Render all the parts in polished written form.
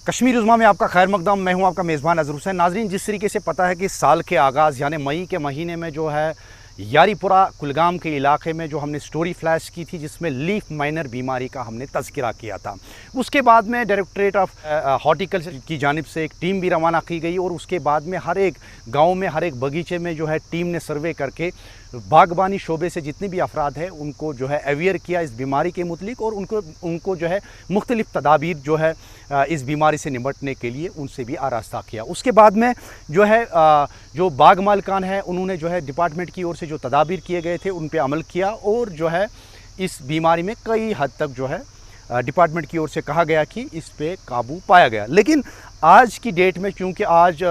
कश्मीर उज़्मा में आपका खैर मकदम। मैं हूं आपका मेज़बान अज़हर हुसैन। नाज़रीन, जिस तरीके से पता है कि साल के आगाज़ यानी मई के महीने में जो है यारीपुरा कुलगाम के इलाके में जो हमने स्टोरी फ्लैश की थी जिसमें लीफ माइनर बीमारी का हमने तज़किरा किया था, उसके बाद में डायरेक्टरेट ऑफ हॉर्टिकल्चर की जानिब से एक टीम भी रवाना की गई और उसके बाद में हर एक गाँव में हर एक बगीचे में जो है टीम ने सर्वे करके बागबानी शोबे से जितने भी अफराद हैं उनको जो है अवेयर किया इस बीमारी के मुतलिक और उनको जो है मुख्तलिफ तदाबीर जो है इस बीमारी से निपटने के लिए उनसे भी आरास्ता किया। उसके बाद में जो है जो बाग मालिकान है उन्होंने जो है डिपार्टमेंट की ओर से जो तदाबीर किए गए थे उन पे अमल किया और जो है इस बीमारी में कई हद तक जो है डिपार्टमेंट की ओर से कहा गया कि इस पे काबू पाया गया। लेकिन आज की डेट में चूँकि आज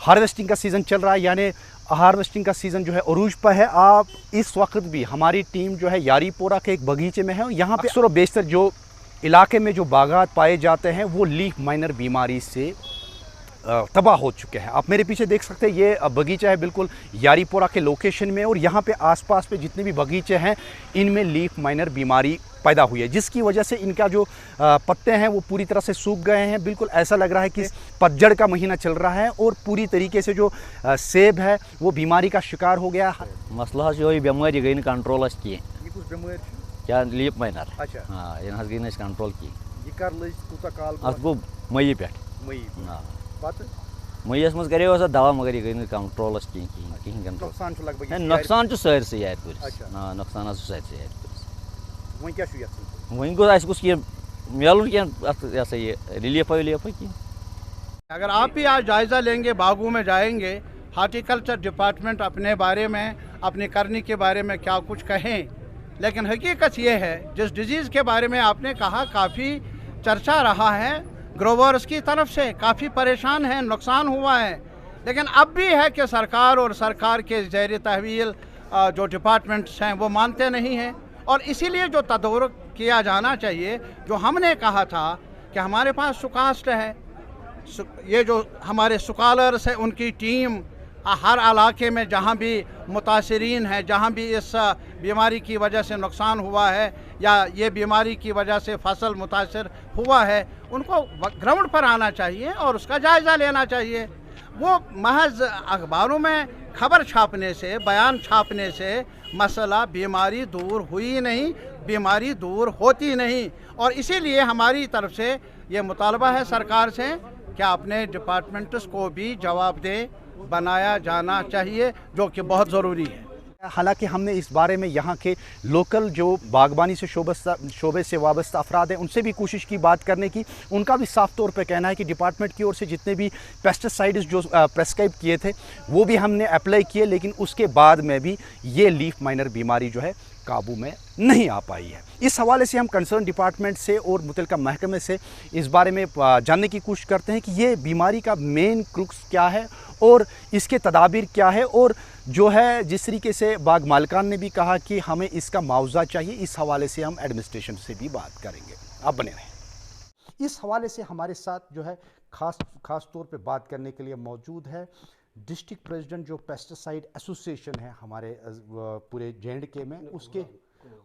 हार्वेस्टिंग का सीज़न चल रहा है, यानी हार्वेस्टिंग का सीज़न जो है अरूज पर है, आप इस वक्त भी हमारी टीम जो है यारीपोरा के एक बगीचे में है। यहाँ पे अक्सर बेशतर जो इलाके में जो बागात पाए जाते हैं वो लीफ माइनर बीमारी से तबाह हो चुके हैं। आप मेरे पीछे देख सकते हैं ये बगीचा है बिल्कुल यारीपोरा के लोकेशन में और यहाँ पे आसपास पे जितने भी बगीचे हैं इनमें लीफ माइनर बीमारी पैदा हुई है, जिसकी वजह से इनका जो पत्ते हैं वो पूरी तरह से सूख गए हैं। बिल्कुल ऐसा लग रहा है कि पतझड़ का महीना चल रहा है और पूरी तरीके से जो सेब है वो बीमारी का शिकार हो गया है। मसला जो बीमारी गई कंट्रोल की क्या लीफ माइनर हाँ यह गई कंट्रोल की गो मई पे मईस मज करे दवा मगर यह गई कंट्रोल कहीं नुकसान सारे नुकसान सारे वहीं गोस मिलून क्या ये रिलीफ विलीफ की। अगर आप भी आज जायज़ा लेंगे, बागों में जाएंगे, हार्टिकल्चर डिपार्टमेंट अपने बारे में अपनी करनी के बारे में क्या कुछ कहें, लेकिन हकीकत ये है जिस डिजीज़ के बारे में आपने कहा काफ़ी चर्चा रहा है, ग्रोवर्स की तरफ से काफ़ी परेशान हैं, नुकसान हुआ है, लेकिन अब भी है कि सरकार और सरकार के ज़ेर तहवील जो डिपार्टमेंट्स हैं वो मानते नहीं हैं और इसीलिए जो तदरुक किया जाना चाहिए, जो हमने कहा था कि हमारे पास सुकास्ट है, ये जो हमारे सुकालर्स हैं उनकी टीम हर इलाके में जहाँ भी मुतासरीन है, जहाँ भी इस बीमारी की वजह से नुकसान हुआ है या ये बीमारी की वजह से फसल मुतासर हुआ है, उनको ग्राउंड पर आना चाहिए और उसका जायज़ा लेना चाहिए। वो महज अखबारों में खबर छापने से, बयान छापने से मसला बीमारी दूर हुई नहीं, बीमारी दूर होती नहीं और इसीलिए हमारी तरफ से ये मुतालबा है सरकार से कि अपने डिपार्टमेंट्स को भी जवाबदेह बनाया जाना चाहिए, जो कि बहुत ज़रूरी है। हालांकि हमने इस बारे में यहाँ के लोकल जो बागबानी से शोबे से वाबस्ता अफराद हैं उनसे भी कोशिश की बात करने की। उनका भी साफ तौर पे कहना है कि डिपार्टमेंट की ओर से जितने भी पेस्टिसाइड्स जो प्रेस्क्राइब किए थे वो भी हमने अप्लाई किए, लेकिन उसके बाद में भी ये लीफ माइनर बीमारी जो है काबू में नहीं आ पाई है। इस हवाले से हम कंसर्न डिपार्टमेंट से और मुतल्लिका महकमे से इस बारे में जानने की कोशिश करते हैं कि ये बीमारी का मेन क्रुक्स क्या है और इसके तदाबीर क्या है और जो है जिस तरीके से बाग मालिकान ने भी कहा कि हमें इसका मुआवजा चाहिए, इस हवाले से हम एडमिनिस्ट्रेशन से भी बात करेंगे। आप बने रहें। इस हवाले से हमारे साथ जो है खास तौर पे बात करने के लिए मौजूद है डिस्ट्रिक्ट प्रेसिडेंट जो पेस्टिसाइड एसोसिएशन है हमारे पूरे JNK में,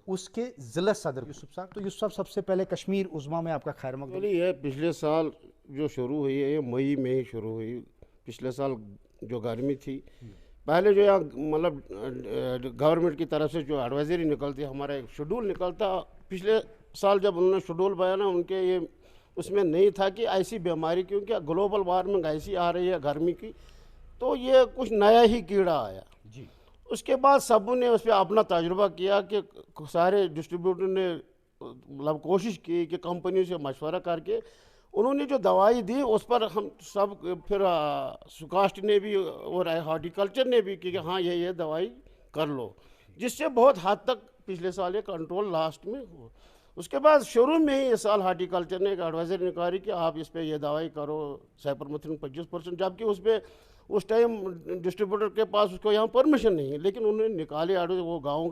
उसके ज़िला सदर यूसुफ साहब। तो यूसुफ साहब, सबसे पहले कश्मीर उज़्मा में आपका खैर मकदम। ये पिछले साल जो शुरू हुई है ये मई में ही शुरू हुई। पिछले साल जो गर्मी थी, पहले जो यहाँ मतलब गवर्नमेंट की तरफ से जो एडवाइजरी निकलती, हमारा एक शेड्यूल निकलता, पिछले साल जब उन्होंने शेड्यूल बनाया उनके ये उसमें नहीं था कि ऐसी बीमारी, क्योंकि ग्लोबल वार्मिंग ऐसी आ रही है गर्मी की, तो ये कुछ नया ही कीड़ा आया जी। उसके बाद सबों ने उस पर अपना तजुर्बा किया कि सारे डिस्ट्रीब्यूटर ने मतलब कोशिश की कि कंपनी से मशवरा करके उन्होंने जो दवाई दी उस पर हम सब फिर सुकास्ट ने भी और हॉर्टिकल्चर ने भी कि हाँ ये दवाई कर लो, जिससे बहुत हद तक पिछले साल ये कंट्रोल लास्ट में हुआ। उसके बाद शुरू में ही इस साल हॉर्टिकल्चर ने एक एडवाइजरी निकाली कि आप इस पर यह दवाई करो साइपरमेथ्रिन 25%, जबकि उस पर उस टाइम डिस्ट्रीब्यूटर के पास उसको यहाँ परमिशन नहीं है, लेकिन उन्होंने निकाले वो गाँव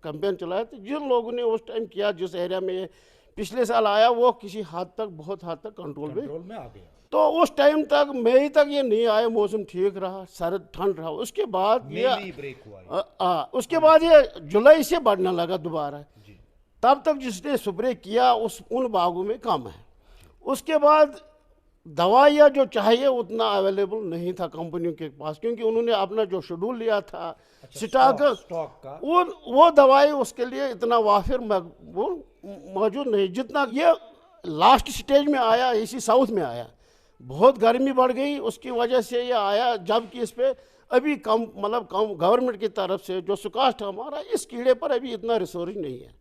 कैंपेन चलाया। तो जिन लोगों ने उस टाइम किया, जिस एरिया में पिछले साल आया, वो किसी हद तक बहुत हद तक कंट्रोल में आ गया। तो उस टाइम तक मई तक ये नहीं आया, मौसम ठीक रहा, सर्द ठंड रहा। उसके बाद ये ब्रेक हुआ, उसके बाद ये जुलाई से बढ़ने लगा दोबारा। तब तक जिसने स्प्रे किया उन बागों में कम है। उसके बाद दवाइयाँ जो चाहिए उतना अवेलेबल नहीं था कंपनियों के पास, क्योंकि उन्होंने अपना जो शेड्यूल लिया था स्टॉक का वो दवाई उसके लिए इतना वाफिर वो मौजूद नहीं जितना ये लास्ट स्टेज में आया, इसी साउथ में आया। बहुत गर्मी बढ़ गई, उसकी वजह से ये आया, जबकि इस पे अभी कम गवर्नमेंट की तरफ से जो सुकास्ट हमारा इस कीड़े पर अभी इतना रिसर्च नहीं है।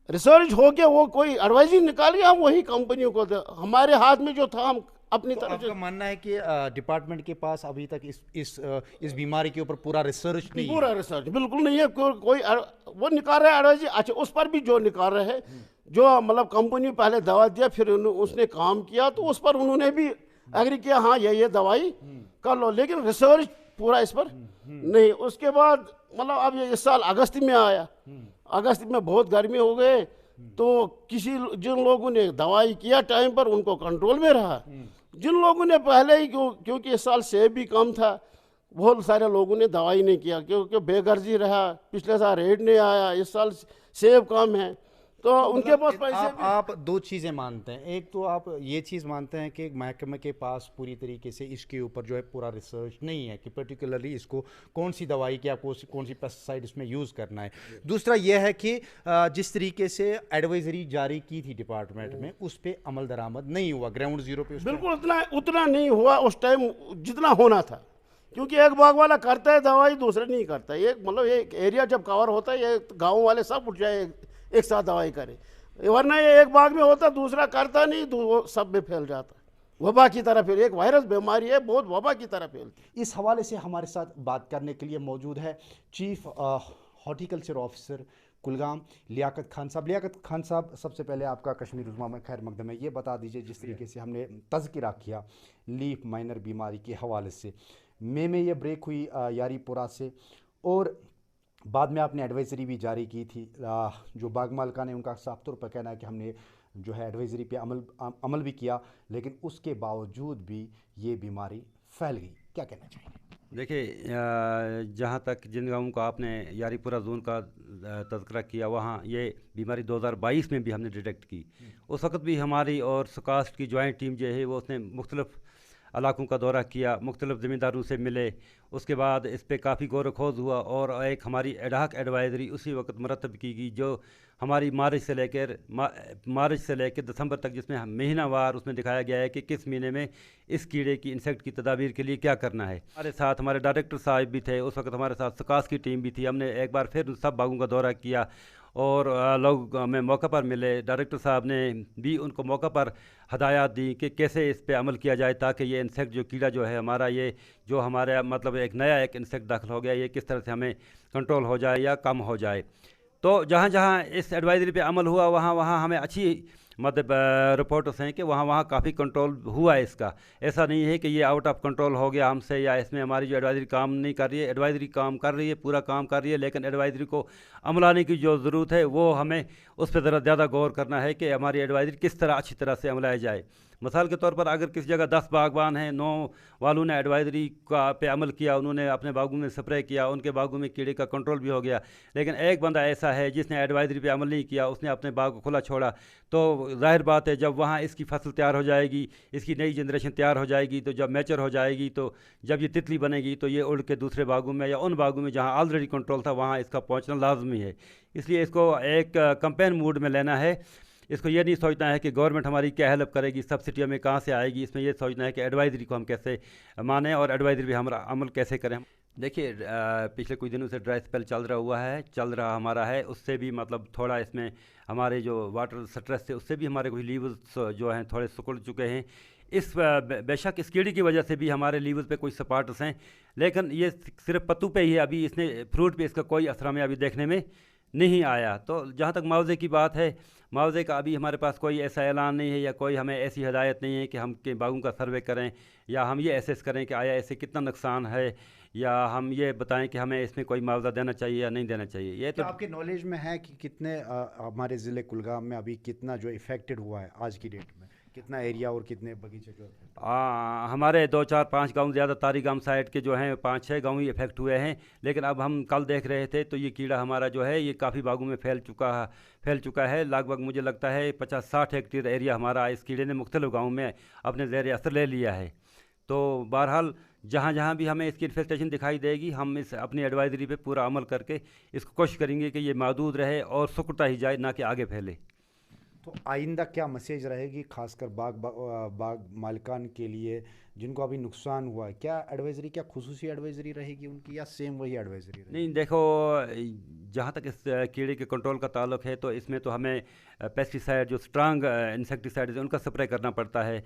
रिसर्च हो गया, वो कोई एडवाइजरी निकाल गया, हम वही कंपनियों को हमारे हाथ में जो था हम अपनी तरफ से। आपका मानना है कि डिपार्टमेंट के पास अभी तक इस बीमारी के ऊपर पूरा रिसर्च नहीं है? पूरा रिसर्च बिल्कुल नहीं है, कोई वो निकाल रहा है एडवाइजरी। अच्छा, उस पर भी जो निकाल रहे हैं, जो कंपनी पहले दवा दिया फिर उसने काम किया, तो उस पर उन्होंने भी एग्री किया, हाँ ये दवाई कर लो, लेकिन रिसर्च पूरा इस पर नहीं। उसके बाद अब ये इस साल अगस्त में आया, अगस्त में बहुत गर्मी हो गए, तो जिन लोगों ने दवाई किया टाइम पर उनको कंट्रोल में रहा। जिन लोगों ने पहले ही क्योंकि इस साल सेब भी कम था, बहुत सारे लोगों ने दवाई नहीं किया क्योंकि बेगर्जी रहा। पिछले साल रेट नहीं आया, इस साल सेब कम है, तो उनके पास पैसे आप दो चीज़ें मानते हैं। एक तो आप ये चीज़ मानते हैं कि महकमे के पास पूरी तरीके से इसके ऊपर जो है पूरा रिसर्च नहीं है कि पर्टिकुलरली इसको कौन सी दवाई की आपको कौन सी पेस्टिसाइड इसमें यूज़ करना है। दूसरा यह है कि जिस तरीके से एडवाइजरी जारी की थी डिपार्टमेंट में, उस पर अमल दरामद नहीं हुआ ग्राउंड जीरो पे। बिल्कुल उतना नहीं हुआ उस टाइम जितना होना था, क्योंकि एक बाग वाला करता है दवाई, दूसरा नहीं करता। एक एरिया जब कवर होता है, ये गाँव वाले सब उठ जाए एक साथ दवाई करे, वरना ये एक बाग में होता दूसरा करता नहीं, तो वो सब में फैल जाता। वबा की तरह, फिर एक वायरस बीमारी है, बहुत वबा की तरह फैलती। इस हवाले से हमारे साथ बात करने के लिए मौजूद है chief horticulture officer Kulgam Liaqat Khan साहब। लियाकत खान साहब, सबसे पहले आपका कश्मीर उज़्मा में खैर मकदम है। ये बता दीजिए, जिस तरीके से हमने तज़किरा किया लीफ माइनर बीमारी के हवाले से, मई में ये ब्रेक हुई यारीपुरा से, और बाद में आपने एडवाइजरी भी जारी की थी। जो बाग मालिका ने, उनका साफ तौर पर कहना है कि हमने जो है एडवाइजरी पे अमल भी किया, लेकिन उसके बावजूद भी ये बीमारी फैल गई। क्या कहना चाहिए? देखिए, जहाँ तक जिन गाँवों का आपने यारीपुरा जोन का तज़किरा किया, वहाँ ये बीमारी 2022 में भी हमने डिटेक्ट की। उस वक्त भी हमारी और सुकास्ट की जॉइंट टीम जो है वो उसने मुख्तलिफ़ इलाकों का दौरा किया, मुख्तलिफ़ ज़मींदारों से मिले, उसके बाद इस पर काफ़ी गौर खोज हुआ, और एक हमारी एडहॉक एडवाइजरी उसी वक्त मरतब की गई, जो हमारी मार्च से लेकर दिसंबर तक, जिसमें महीनावार उसमें दिखाया गया है कि किस महीने में इस कीड़े की इंसेक्ट की तदाबीर के लिए क्या करना है। हमारे साथ हमारे डायरेक्टर साहब भी थे, उस वक्त हमारे साथ सुकास की टीम भी थी। हमने एक बार फिर सब बागों का दौरा किया और लोग हमें मौका पर मिले। डायरेक्टर साहब ने भी उनको मौका पर हदायत दी कि कैसे इस पे अमल किया जाए, ताकि ये इंसेक्ट जो कीड़ा जो है हमारा, ये जो हमारे एक नया इंसेक्ट दाखिल हो गया, ये किस तरह से हमें कंट्रोल हो जाए या कम हो जाए। तो जहाँ जहाँ इस एडवाइजरी पे अमल हुआ, वहाँ वहाँ हमें अच्छी रिपोर्ट्स हैं कि वहाँ काफ़ी कंट्रोल हुआ है इसका। ऐसा नहीं है कि ये आउट ऑफ कंट्रोल हो गया हमसे, या इसमें हमारी जो एडवाइजरी काम नहीं कर रही है। एडवाइजरी काम कर रही है, पूरा काम कर रही है, लेकिन एडवाइजरी को अमलाने की जो ज़रूरत है, वो हमें उस पर ज़रा ज़्यादा गौर करना है कि हमारी एडवाइजरी किस तरह अच्छी तरह से अमलाया जाए। मिसाल के तौर पर, अगर किसी जगह 10 बागबान हैं, 9 वालों ने एडवाइजरी पे अमल किया, उन्होंने अपने बागों में स्प्रे किया, उनके बागों में कीड़े का कंट्रोल भी हो गया, लेकिन एक बंदा ऐसा है जिसने एडवाइजरी पे अमल नहीं किया, उसने अपने बाग को खुला छोड़ा, तो जाहिर बात है जब वहाँ इसकी फसल तैयार हो जाएगी, इसकी नई जनरेशन तैयार हो जाएगी, तो जब मैच्योर हो जाएगी, तो जब ये तितली बनेगी, तो ये उड़ के दूसरे बागों में या उन बागों में जहाँ ऑलरेडी कंट्रोल था, वहाँ इसका पहुँचना लाजमी है। इसलिए इसको एक कैंपेन मूड में लेना है। इसको ये नहीं सोचना है कि गवर्नमेंट हमारी क्या हेल्प करेगी, सब्सिडी हमें कहाँ से आएगी। इसमें ये सोचना है कि एडवाइजरी को हम कैसे मानें और एडवाइजरी पे हमारा अमल कैसे करें। देखिए, पिछले कुछ दिनों से ड्राई स्पेल चल रहा हमारा है, उससे भी थोड़ा इसमें हमारे जो वाटर स्ट्रेस से उससे भी हमारे कुछ लीवर्स जो हैं थोड़े सिकुड़ चुके हैं। इस बेशक इस कीड़े की वजह से भी हमारे लीवर्स पे कुछ सपार्ट्स हैं, लेकिन ये सिर्फ पत्तों पे ही है, अभी इसने फ्रूट पे इसका कोई असर हमें अभी देखने में नहीं आया। तो जहाँ तक मुआवजे की बात है, मुआवजे का अभी हमारे पास कोई ऐसा ऐलान नहीं है, या कोई हमें ऐसी हिदायत नहीं है कि हम के बागों का सर्वे करें, या हम ये एसेस करें कि आया ऐसे कितना नुकसान है, या हम ये बताएं कि हमें इसमें कोई मुआवजा देना चाहिए या नहीं देना चाहिए। ये तो आपके नॉलेज में है कि कितने हमारे ज़िले कुलगाम में अभी कितना जो इफ़ेक्टेड हुआ है आज की डेट में? कितना एरिया और कितने बगीचे जो थे? हमारे 2 4 5 गांव, ज़्यादा तारी गांव साइड के जो हैं 5 6 गांव ही इफेक्ट हुए हैं, लेकिन अब हम कल देख रहे थे तो ये कीड़ा हमारा जो है ये काफ़ी बागों में फैल चुका है। लगभग मुझे लगता है 50 60 हेक्टेयर एरिया हमारा इस कीड़े ने मुख्तलिफ गाँव में अपने ज़ेर असर ले लिया है। तो बहरहाल जहाँ जहाँ भी हमें इसकी इन्फेस्टेशन दिखाई देगी, हम इस अपनी एडवाइजरी पे पूरा अमल करके इसको कोशिश करेंगे कि ये महदूद रहे और सुकड़ता ही जाए, ना कि आगे फैले। तो आइंदा क्या मैसेज रहेगी खासकर बाग मालिकान के लिए जिनको अभी नुकसान हुआ है? क्या एडवाइजरी, क्या खुसूसी एडवाइजरी रहेगी उनकी या सेम वही एडवाइजरी रहेगी? नहीं, देखो, जहाँ तक इस कीड़े के कंट्रोल का ताल्लुक है तो इसमें तो हमें पेस्टिसाइड, जो स्ट्रांग इंसेक्टिसाइड उनका स्प्रे करना पड़ता है।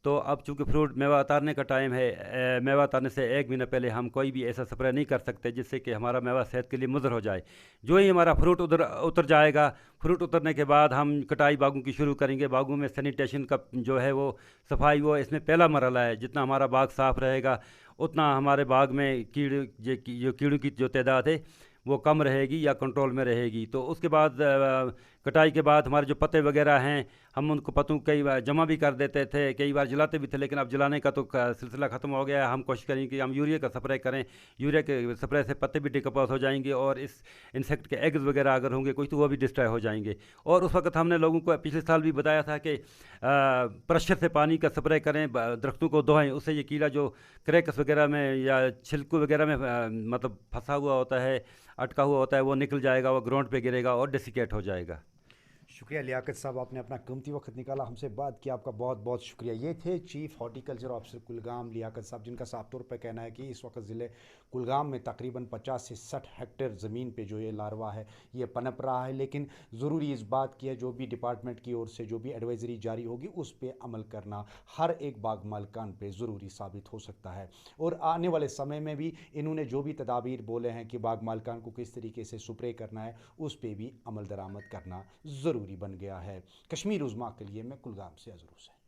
तो अब चूँकि फ्रूट मेवा उतारने का टाइम है, मेवा उतारने से 1 महीना पहले हम कोई भी ऐसा स्प्रे नहीं कर सकते जिससे कि हमारा मेवा सेहत के लिए मुضر हो जाए। जो ही हमारा फ्रूट उतर जाएगा, फ्रूट उतरने के बाद हम कटाई बागों की शुरू करेंगे। बागों में सैनिटेशन का जो है वो सफाई, वो इसमें पहला मरहला है। जितना हमारा बाग साफ़ रहेगा उतना हमारे बाग में कीड़ों की जो तादाद है वो कम रहेगी या कंट्रोल में रहेगी। तो उसके बाद कटाई के बाद हमारे जो पत्ते वगैरह हैं, हम उनको पत्तों कई बार जमा भी कर देते थे, कई बार जलाते भी थे, लेकिन अब जलाने का तो सिलसिला ख़त्म हो गया है। हम कोशिश करेंगे कि हम यूरिया का स्प्रे करें। यूरिया के स्प्रे से पत्ते भी डिकम्पोज हो जाएंगे और इस इंसेक्ट के एग्स वगैरह अगर होंगे कुछ तो वो भी डिस्ट्रॉय हो जाएंगे। और उस वक्त हमने लोगों को पिछले साल भी बताया था कि प्रेशर से पानी का स्प्रे करें, दरख्तों को धोएं, उससे ये कीड़ा जो क्रैक्स वगैरह में या छिलकों वगैरह में मतलब फंसा हुआ होता है, अटका हुआ होता है, वो निकल जाएगा, वो ग्राउंड पे गिरेगा और डेसिकेट हो जाएगा। शुक्रिया लियाकत साहब, आपने अपना कीमती वक्त निकाला, हमसे बात किया, आपका बहुत बहुत शुक्रिया। ये थे chief horticulture officer Kulgam Liaqat साहब, जिनका साफ तौर पर कहना है कि इस वक्त ज़िले कुलगाम में तकरीबन 50 से 60 हेक्टेयर ज़मीन पे जो ये लार्वा है ये पनप रहा है। लेकिन ज़रूरी इस बात की है, जो भी डिपार्टमेंट की ओर से जो भी एडवाइजरी जारी होगी उस पर अमल करना हर एक बाग मालिकान पे ज़रूरी साबित हो सकता है। और आने वाले समय में भी इन्होंने जो भी तदाबीर बोले हैं कि बाग मालिकान को किस तरीके से स्प्रे करना है, उस पर भी अमल दरामद करना ज़रूरी बन गया है। कश्मीर उज़्मा के लिए मैं कुलगाम से अज़हर हुसैन।